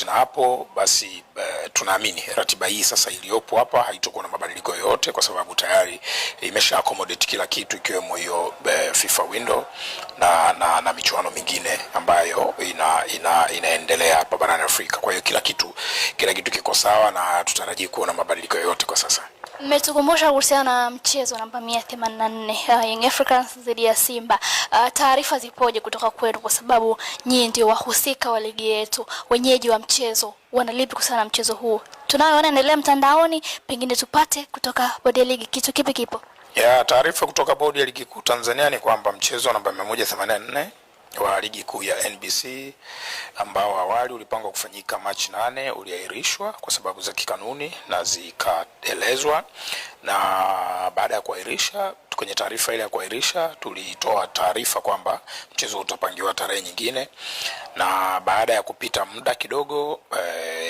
Tofauti na hapo basi tunaamini ratiba hii sasa iliyopo hapa haitakuwa na mabadiliko yoyote, kwa sababu tayari imesha accommodate kila kitu, ikiwemo hiyo FIFA window na michuano mingine ambayo inaendelea hapa barani Afrika. Kwa hiyo kila kitu kiko sawa na tutarajii kuona mabadiliko yoyote kwa sasa. Mmetukumbusha kuhusiana na mchezo namba 184 Young Africans dhidi ya Simba. Taarifa zipoje kutoka kwenu, kwa sababu nyinyi ndio wahusika wa ligi yetu, wenyeji wa mchezo, wanalipi kuhusiana na mchezo huu? Tunayoona endelea mtandaoni, pengine tupate kutoka bodi ya ligi kitu kipi kipo? Ya taarifa kutoka bodi ya ligi kuu Tanzania ni kwamba mchezo namba 184 wa ligi kuu ya NBC ambao awali ulipangwa kufanyika Machi 8 uliahirishwa kwa sababu za kikanuni na zikaelezwa, na baada ya kuahirisha, kwenye taarifa ile ya kuahirisha tulitoa taarifa kwamba mchezo utapangiwa tarehe nyingine, na baada ya kupita muda kidogo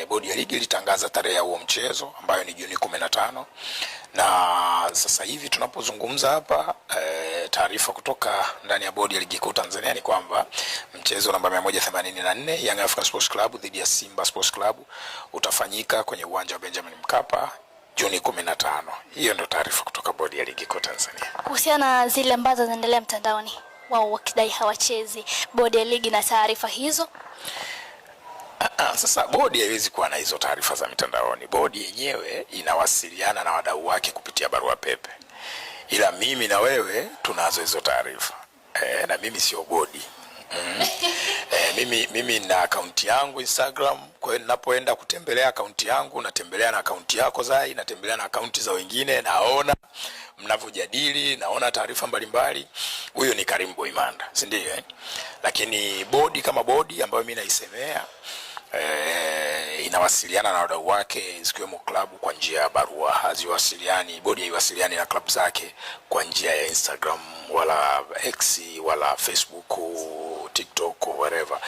bodi ya ligi ilitangaza tarehe ya huo mchezo ambayo ni Juni 15, na sasa hivi tunapozungumza hapa taarifa kutoka ndani ya bodi ya ligi kuu Tanzania ni kwamba mchezo namba 184 Young African Sports Club dhidi ya Simba Sports Club utafanyika kwenye uwanja wa Benjamin Mkapa Juni 15. Hiyo ndio taarifa kutoka bodi ya ligi kuu Tanzania. Kuhusiana na zile ambazo zinaendelea mtandaoni, wao wakidai hawachezi, bodi ya ligi na taarifa hizo? Sasa bodi haiwezi kuwa na hizo taarifa za mitandaoni. Bodi yenyewe inawasiliana na wadau wake kupitia barua pepe, ila mimi na wewe tunazo hizo taarifa. Na mimi sio bodi. Mimi na akaunti yangu Instagram, kwa hiyo ninapoenda kutembelea akaunti yangu natembelea na akaunti yako Zai, natembelea na akaunti za wengine, naona mnavyojadili, naona taarifa mbalimbali. Huyo ni Karim Boimanda, si ndio? Lakini bodi kama bodi ambayo mimi naisemea inawasiliana na wadau wake zikiwemo klabu kwa njia ya barua. Haziwasiliani, bodi haiwasiliani na klabu zake kwa njia ya Instagram wala X wala Facebook, TikTok, whatever.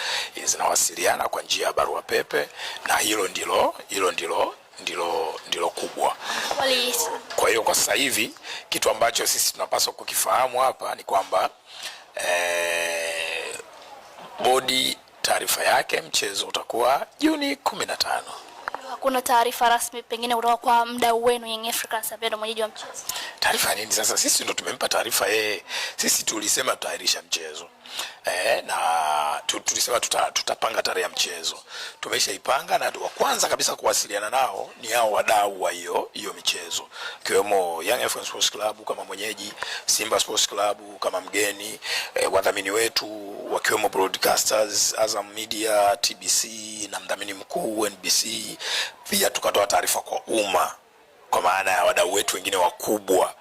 Zinawasiliana kwa njia ya barua pepe, na hilo ndilo kubwa. Kwa hiyo kwa sasa hivi kitu ambacho sisi tunapaswa kukifahamu hapa ni kwamba bodi taarifa yake mchezo utakuwa Juni 15. Hakuna taarifa rasmi pengine kutoka kwa mdau wenu Young Africans ambaye ndio mwenyeji wa mchezo? Taarifa nini sasa? Sisi ndio tumempa taarifa yeye. Sisi tulisema tutaahirisha mchezo. Na tulisema tutapanga tarehe ya mchezo. Tumeshaipanga, na wa kwanza kabisa kuwasiliana nao ni hao wadau wa hiyo michezo, kiwemo Young African Sports Club kama mwenyeji, Simba Sports Club kama mgeni, wadhamini wetu wakiwemo broadcasters Azam Media, TBC na mdhamini mkuu NBC. Pia tukatoa taarifa kwa umma, kwa maana ya wadau wetu wengine wakubwa,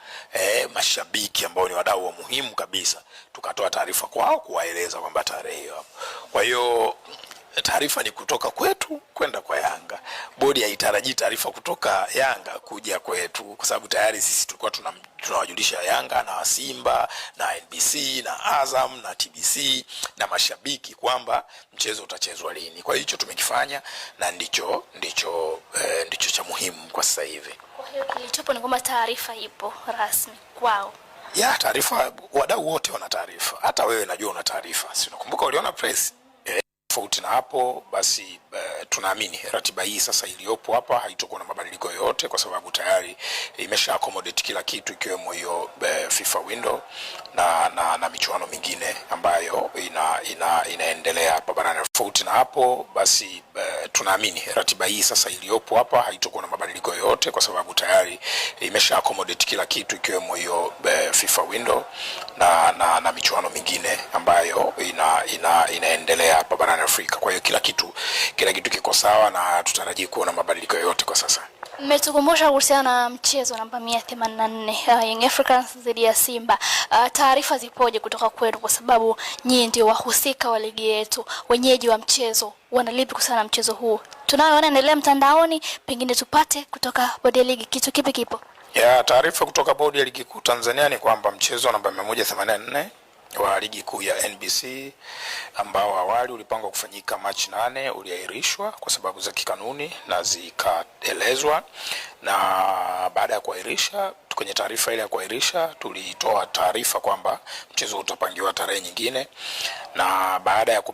mashabiki ambao ni wadau wa muhimu kabisa, tukatoa taarifa kwao kuwaeleza kwamba tarehe hiyo hapo. Kwa hiyo taarifa ni kutoka kwetu kwenda kwa Yanga. Bodi haitarajii taarifa kutoka Yanga kuja kwetu, kwa sababu tayari sisi tulikuwa tunawajulisha Yanga na Simba na NBC na Azam na TBC na mashabiki kwamba mchezo utachezwa lini. Kwa hiyo hicho tumekifanya, na ndicho cha muhimu kwa sasa hivi. Kwa hiyo kilichopo ni kwamba taarifa ipo rasmi kwao. Ya taarifa, wadau wote wana taarifa. Hata wewe najua una taarifa. Si unakumbuka uliona press? Tofauti na hapo basi tunaamini ratiba hii sasa iliyopo hapa haitakuwa na mabadiliko yoyote, kwa sababu tayari imesha accommodate kila kitu, ikiwemo hiyo FIFA window na michuano mingine ambayo inaendelea hapa barani. Tofauti na hapo basi tunaamini ratiba hii sasa iliyopo hapa haitakuwa na mabadiliko yoyote, kwa sababu tayari imesha accommodate kila kitu, ikiwemo hiyo FIFA window na michuano mingine ambayo inaendelea hapa barani Afrika. Kwa hiyo kila kitu kiko sawa na tutarajii kuona mabadiliko yoyote kwa sasa. Mmetukumbusha kuhusiana na mchezo namba 184 Young Africans dhidi ya Simba. Taarifa zipoje kutoka kwenu, kwa sababu nyinyi ndio wahusika wa ligi yetu, wenyeji wa mchezo, wanalipi kuhusiana na mchezo huu? Tunayoona endelea mtandaoni, pengine tupate kutoka bodi ya ligi kitu kipi kipo? Ya taarifa kutoka bodi ya ligi kuu Tanzania ni kwamba mchezo namba 184 wa ligi kuu ya NBC ambao awali ulipangwa kufanyika Machi 8 uliahirishwa kwa sababu za kikanuni na zikaelezwa, na baada ya kuahirisha, kwenye taarifa ile ya kuahirisha tulitoa taarifa kwamba mchezo utapangiwa tarehe nyingine, na baada ya